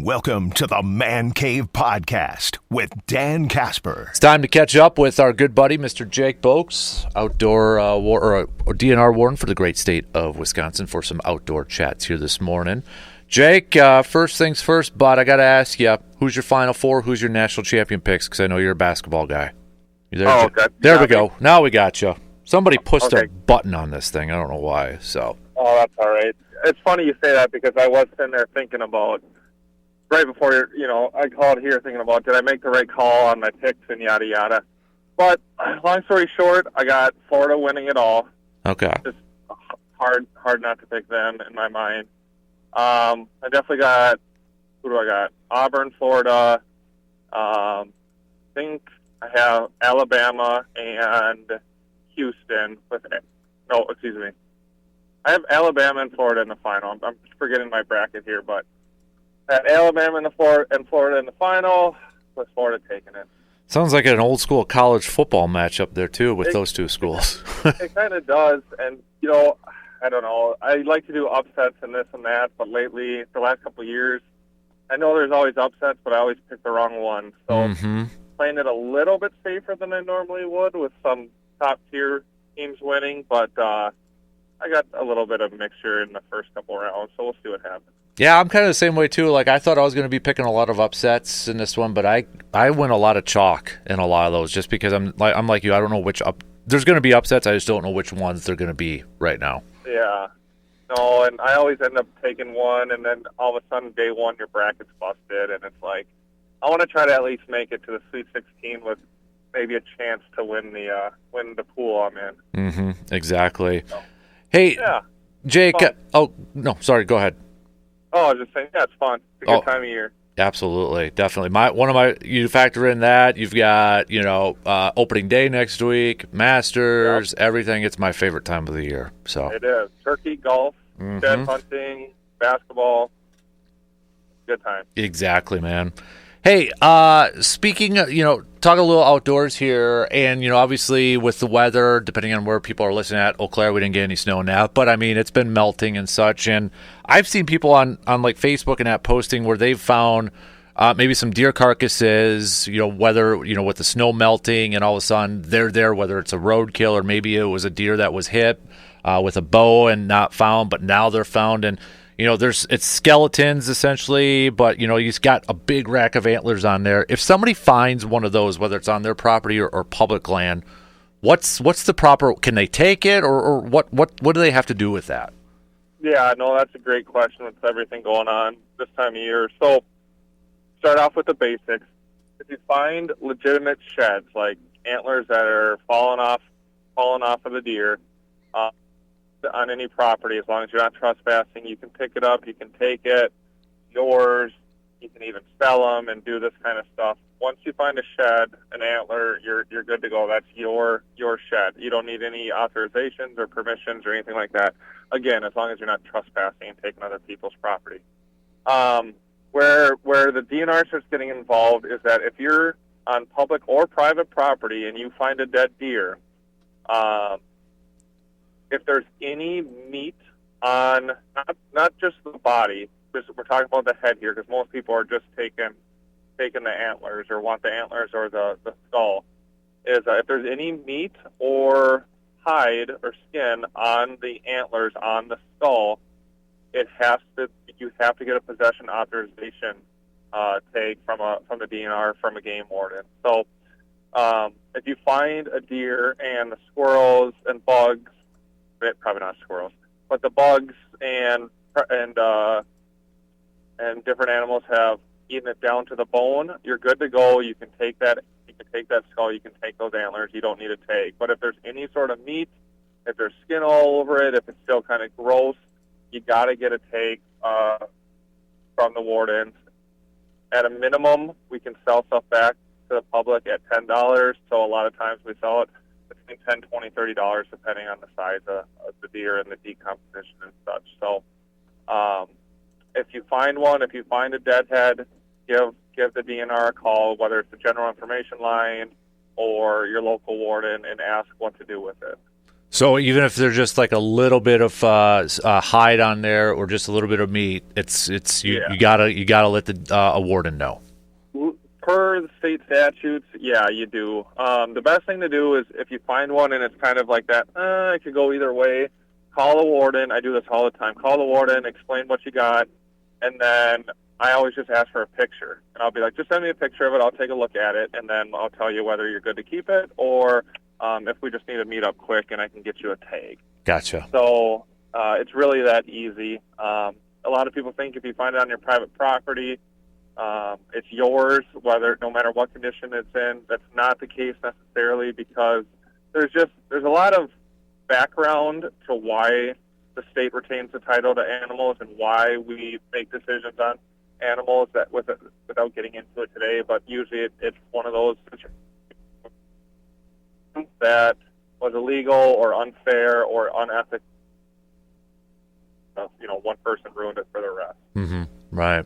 Welcome to the Man Cave Podcast with Dan Casper. It's time to catch up with our good buddy, Mr. Jake Bolks, outdoor or DNR warden for the great state of Wisconsin, for some outdoor chats here this morning. Jake, first things first, bud, I got to ask you, who's your Final Four? Who's your national champion picks? Because I know you're a basketball guy. You there? Okay. There we go. Now we got you. Somebody pushed a button on this thing. I don't know why. So. Oh, that's all right. It's funny you say that because I was sitting there thinking about, right before, I called here thinking about, did I make the right call on my picks and yada, yada. But long story short, I got Florida winning it all. Okay. Just hard not to pick them in my mind. I definitely got, who do I got? Auburn, Florida. I think I have Alabama and Houston I have Alabama and Florida in the final. I'm forgetting my bracket here, but I had Alabama and Florida in the final, with Florida taking it. Sounds like an old school college football matchup there too with those two schools. It kind of does, and I don't know. I like to do upsets and this and that, but lately, the last couple of years, I know there's always upsets, but I always pick the wrong one. So playing it a little bit safer than I normally would with some top-tier teams winning, but I got a little bit of mixture in the first couple rounds, so we'll see what happens. Yeah, I'm kind of the same way too. Like, I thought I was going to be picking a lot of upsets in this one, but I win a lot of chalk in a lot of those just because I'm like you. I don't know which there's going to be upsets. I just don't know which ones they're going to be right now. Yeah. No, and I always end up taking one, and then all of a sudden, day one, your bracket's busted, and it's like, I want to try to at least make it to the Sweet 16 with maybe a chance to win the pool I'm in. Mm-hmm. Exactly. So, hey, yeah. Jake. Oh, no, sorry. Go ahead. Oh, I was just saying, yeah, it's fun. It's a good time of year. Absolutely, definitely. You factor in that you've got opening day next week, Masters, everything. It's my favorite time of the year. So it is turkey, golf, shed hunting, basketball. Good time. Exactly, man. Hey, speaking, talk a little outdoors here, and, obviously with the weather, depending on where people are listening at, Eau Claire, we didn't get any snow now, but, I mean, it's been melting and such, and I've seen people on like, Facebook and that posting where they've found maybe some deer carcasses, whether, with the snow melting, and all of a sudden they're there, whether it's a roadkill or maybe it was a deer that was hit with a bow and not found, but now they're found, and it's skeletons essentially, but he's got a big rack of antlers on there. If somebody finds one of those, whether it's on their property or public land, what's the proper? Can they take it, or what do they have to do with that? Yeah, no, that's a great question with everything going on this time of year. So, start off with the basics. If you find legitimate sheds, like antlers that are falling off of the deer, on any property, as long as you're not trespassing, you can pick it up, you can take it, yours, you can even sell them and do this kind of stuff. Once you find a shed, an antler, you're good to go. That's your shed. You don't need any authorizations or permissions or anything like that. Again, as long as you're not trespassing and taking other people's property. Where the DNR starts getting involved is that if you're on public or private property and you find a dead deer, if there's any meat on, not just the body, we're talking about the head here, because most people are just taking the antlers or want the antlers or the skull, is if there's any meat or hide or skin on the antlers on the skull, you have to get a possession authorization take from the DNR, from a game warden. So if you find a deer and the squirrels and bugs, probably not squirrels, but the bugs and different animals have eaten it down to the bone, you're good to go. You can take that. You can take that skull. You can take those antlers. You don't need to take. But if there's any sort of meat, if there's skin all over it, if it's still kind of gross, you got to get a take from the wardens. At a minimum, we can sell stuff back to the public at $10. So a lot of times we sell it between $10, $20, $30, depending on the size of the deer and the decomposition and such. So if you find one, if you find a dead head, give the DNR a call, whether it's the general information line or your local warden, and ask what to do with it. So even if there's just like a little bit of hide on there or just a little bit of meat, you gotta let the a warden know. Per the state statutes, yeah, you do. The best thing to do is if you find one and it's kind of like that, it could go either way, call the warden. I do this all the time. Call the warden, explain what you got, and then I always just ask for a picture. And I'll be like, just send me a picture of it. I'll take a look at it, and then I'll tell you whether you're good to keep it or if we just need to meet up quick and I can get you a tag. Gotcha. So it's really that easy. A lot of people think if you find it on your private property, it's yours, no matter what condition it's in. That's not the case necessarily, because there's a lot of background to why the state retains the title to animals and why we make decisions on animals without getting into it today. But usually it's one of those situations that was illegal or unfair or unethical. One person ruined it for the rest. Mm-hmm. Right.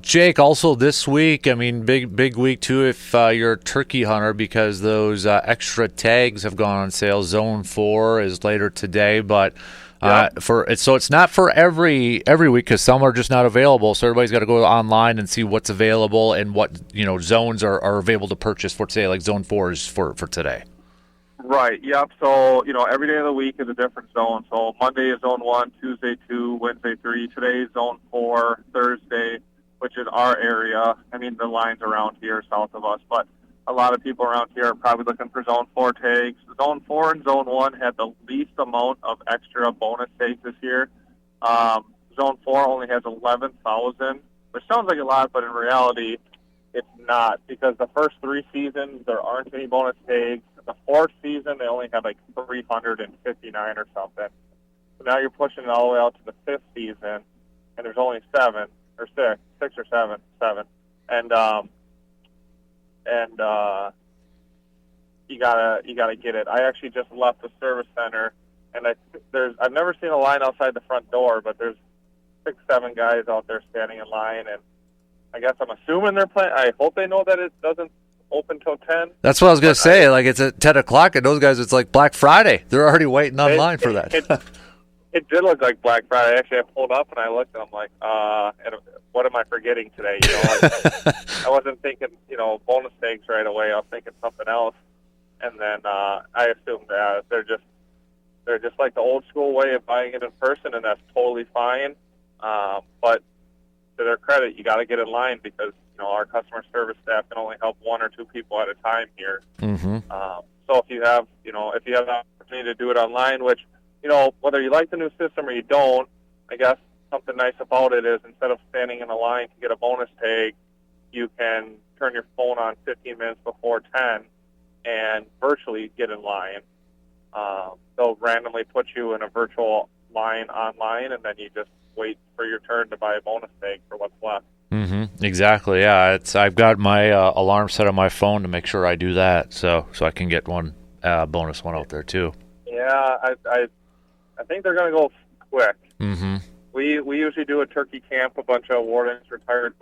Jake, also this week, I mean, big week too if you're a turkey hunter, because those extra tags have gone on sale. Zone 4 is later today, but it's not for every week, because some are just not available. So everybody's got to go online and see what's available and what zones are available to purchase for today. Like Zone 4 is for today. Right. Yep. So every day of the week is a different zone. So Monday is Zone 1, Tuesday 2, Wednesday 3. Today is Zone 4, Thursday, which is our area. I mean, the lines around here south of us, but a lot of people around here are probably looking for Zone 4 tags. Zone 4 and Zone 1 had the least amount of extra bonus tags this year. Zone 4 only has 11,000, which sounds like a lot, but in reality, it's not, because the first 3 seasons, there aren't any bonus tags. The 4th season, they only had like 359 or something. So now you're pushing it all the way out to the 5th season, and there's only 7 or 6 or 7. And you gotta get it. I actually just left the service center, and I've never seen a line outside the front door, but there's 6-7 guys out there standing in line, and I guess I'm assuming they're playing. I hope they know that it doesn't open till 10. That's what I was going to say. Like, it's at 10 o'clock, and those guys, it's like Black Friday. They're already waiting online for that. It did look like Black Friday. Actually, I pulled up and I looked, and I'm like, what am I forgetting today? I wasn't thinking, bonus tags right away. I was thinking something else. And then I assumed that they're just like the old school way of buying it in person, and that's totally fine. But to their credit, you got to get in line, because our customer service staff can only help 1 or 2 people at a time here. Mm-hmm. So if you have the opportunity to do it online, which whether you like the new system or you don't, I guess something nice about it is instead of standing in a line to get a bonus tag, you can turn your phone on 15 minutes before 10 and virtually get in line. They'll randomly put you in a virtual line online, and then you just wait for your turn to buy a bonus tag for what's left. Mm-hmm. Exactly. Yeah. I've got my alarm set on my phone to make sure I do that, so I can get one bonus one out there too. Yeah, I think they're going to go quick. Mm-hmm. We usually do a turkey camp. A bunch of wardens retired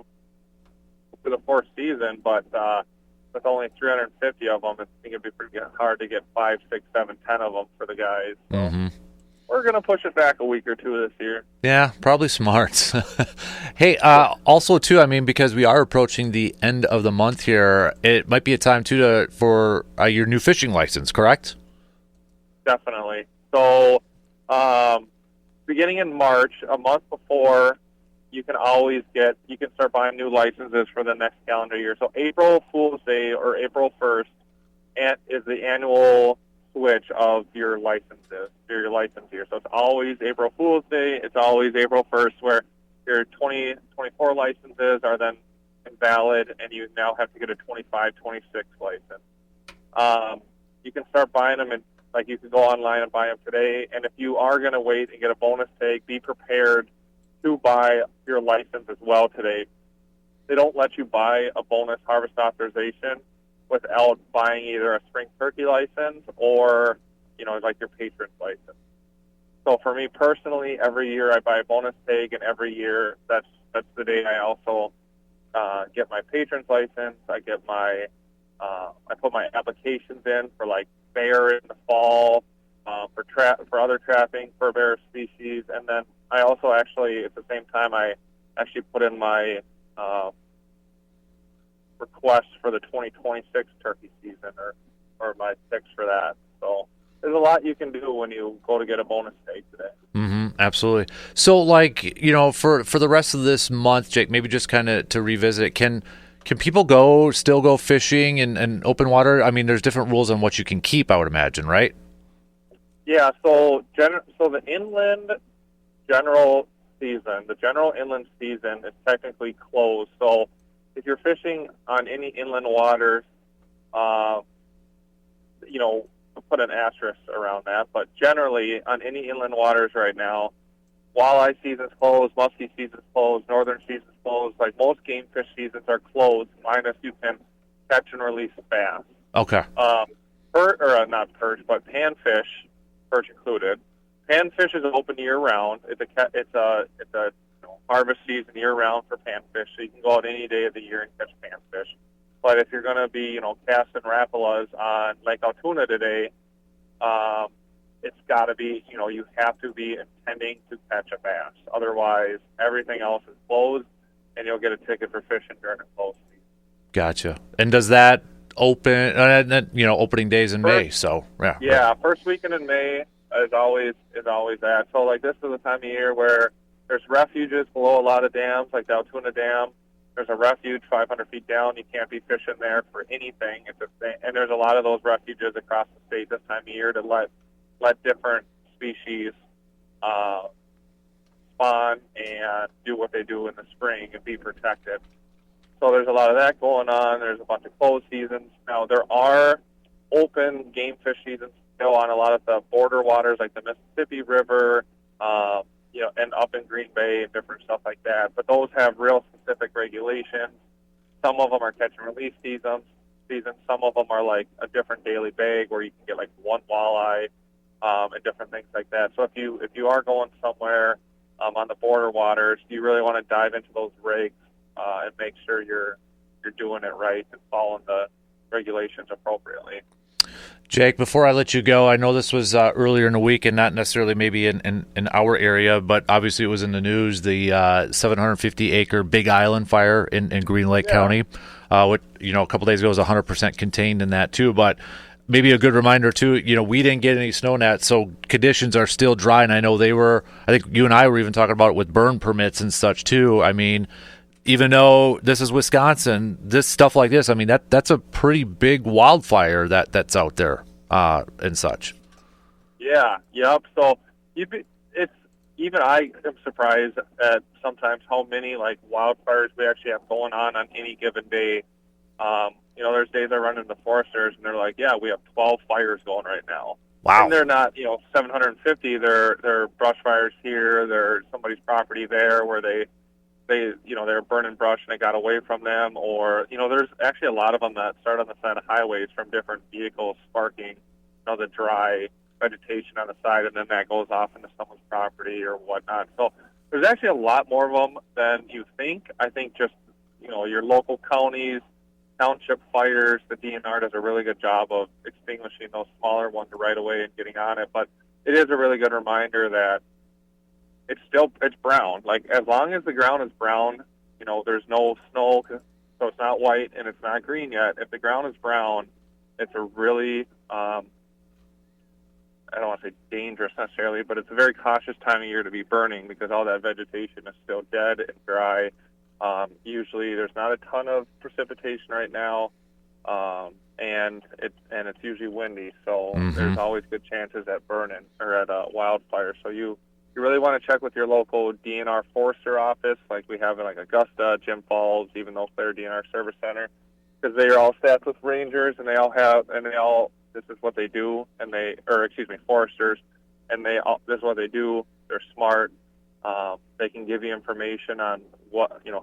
for the 4th season, but with only 350 of them, I think it'd be pretty hard to get 5, 6, 7, 10 of them for the guys. So. Mm-hmm. We're going to push it back a week or 2 this year. Yeah, probably smart. Hey, also, too, I mean, because we are approaching the end of the month here, it might be a time, too, for your new fishing license, correct? Definitely. So, beginning in March, a month before, you can start buying new licenses for the next calendar year. So April Fool's Day or April 1st is the annual switch of your licenses, your license year. So it's always April Fool's Day. It's always April 1st, where your 2024 licenses are then invalid, and you now have to get a 25, 26 license. You can start buying them, and you can go online and buy them today. And if you are going to wait and get a bonus tag, be prepared to buy your license as well today. They don't let you buy a bonus harvest authorization without buying either a spring turkey license or, your patron's license. So for me personally, every year I buy a bonus tag, and every year that's the day I also get my patron's license. I get I put my applications in for bear in the fall for other trapping for bear species, and then I also actually at the same time I actually put in my request for the 2026 turkey season or my picks for that. So there's a lot you can do when you go to get a bonus steak today. Absolutely. So, like, for the rest of this month, Jake, maybe just kind of to revisit it, can people still go fishing in open water? I mean, there's different rules on what you can keep, I would imagine, right? Yeah. So the inland general inland season is technically closed. So if you're fishing on any inland waters, put an asterisk around that. But generally, on any inland waters right now, walleye season's closed, muskie season's closed, northern season's closed. Like most game fish seasons are closed, minus you can catch and release bass. Okay. Not perch, but panfish, perch included. Panfish is open year round. It's a harvest season year round for panfish, so you can go out any day of the year and catch panfish. But if you're going to be, casting rapalas on Lake Altoona today, it's got to be, you have to be intending to catch a bass. Otherwise, everything else is closed, and you'll get a ticket for fishing during a closed season. Gotcha. And does that open? Opening days in May. So yeah. Yeah, first weekend in May is always that. So like this is the time of year where there's refuges below a lot of dams, like the Altoona Dam. There's a refuge 500 feet down. You can't be fishing there for anything. And there's a lot of those refuges across the state this time of year to let different species spawn and do what they do in the spring and be protected. So there's a lot of that going on. There's a bunch of closed seasons. Now, there are open game fish seasons still on a lot of the border waters like the Mississippi River, and up in Green Bay and different stuff like that. But those have real specific regulations. Some of them are catch and release seasons. Some of them are like a different daily bag where you can get like one walleye and different things like that. So if you are going somewhere on the border waters, you really want to dive into those regs and make sure you're doing it right and following the regulations appropriately. Jake, before I let you go, I know this was earlier in the week and not necessarily maybe in our area, but obviously it was in the news, the 750-acre Big Island fire in Green Lake County. What a couple days ago was 100% contained in that too, but maybe a good reminder too, we didn't get any snow in that, so conditions are still dry, and I know I think you and I were even talking about it with burn permits and such too. I mean, even though this is Wisconsin, this stuff like this, I mean, that's a pretty big wildfire that's out there and such. Yeah, yep. So even I am surprised at sometimes how many like wildfires we actually have going on any given day. There's days I run into foresters and they're like, yeah, we have 12 fires going right now. Wow. And they're not, 750. They're brush fires here. They're somebody's property there where they're burning brush and it got away from them, or there's actually a lot of them that start on the side of highways from different vehicles sparking the dry vegetation on the side, and then that goes off into someone's property or whatnot. So there's actually a lot more of them than you think. I think just your local counties, township fires, the DNR does a really good job of extinguishing those smaller ones right away and getting on it. But it is a really good reminder that it's brown. Like, as long as the ground is brown, there's no snow, so it's not white and it's not green yet. If the ground is brown, it's a really, I don't want to say dangerous necessarily, but it's a very cautious time of year to be burning because all that vegetation is still dead and dry. Usually there's not a ton of precipitation right now, and it's usually windy, so there's always good chances at burning or at wildfire. So you really want to check with your local DNR forester office, like we have in like Augusta, Jim Falls, even Eau Claire DNR Service Center, because they are all staffed with rangers, and this is what they do, foresters, and this is what they do. They're smart. They can give you information on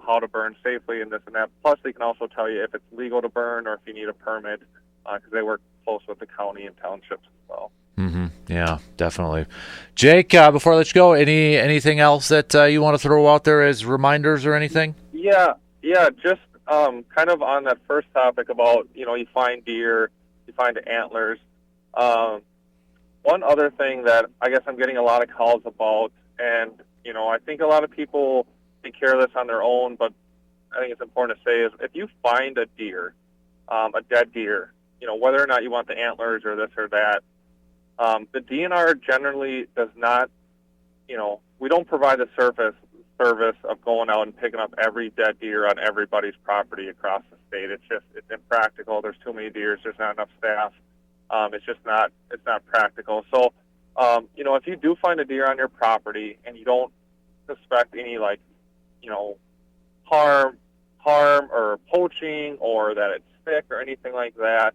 how to burn safely and this and that. Plus, they can also tell you if it's legal to burn or if you need a permit, because they work close with the county and townships as well. Yeah, definitely. Jake, before I let you go, anything else that you want to throw out there as reminders or anything? Yeah, just kind of on that first topic about, you find deer, you find antlers. One other thing that I guess I'm getting a lot of calls about, and, I think a lot of people take care of this on their own, but I think it's important to say is if you find a deer, a dead deer, whether or not you want the antlers or this or that, the DNR generally does not, we don't provide the service of going out and picking up every dead deer on everybody's property across the state. It's impractical. There's too many deers. There's not enough staff. It's not practical. So, if you do find a deer on your property and you don't suspect any harm or poaching or that it's sick or anything like that,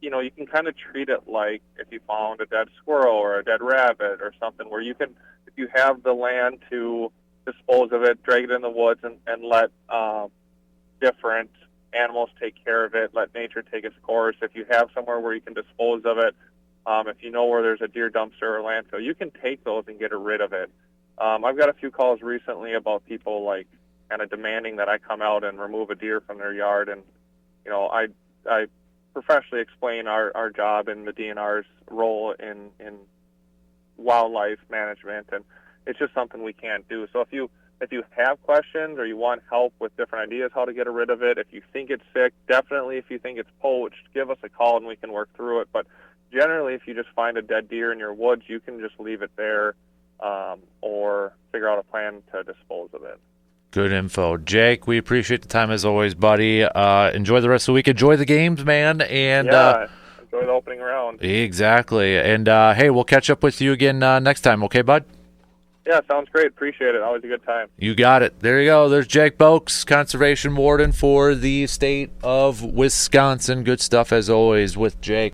you can kind of treat it like if you found a dead squirrel or a dead rabbit or something where you can, if you have the land to dispose of it, drag it in the woods and let different animals take care of it, let nature take its course. If you have somewhere where you can dispose of it, if you know where there's a deer dumpster or landfill, you can take those and get rid of it. I've got a few calls recently about people kind of demanding that I come out and remove a deer from their yard, and I professionally explain our job and the DNR's role in wildlife management, and it's just something we can't do. So if you have questions or you want help with different ideas how to get rid of it, if you think it's sick, definitely if you think it's poached, give us a call and we can work through it. But generally, if you just find a dead deer in your woods, you can just leave it there or figure out a plan to dispose of it. Good info. Jake, we appreciate the time as always, buddy. Enjoy the rest of the week. Enjoy the games, man. And enjoy the opening round. Exactly. And, hey, we'll catch up with you again next time. Okay, bud? Yeah, sounds great. Appreciate it. Always a good time. You got it. There you go. There's Jake Bolks, conservation warden for the state of Wisconsin. Good stuff as always with Jake.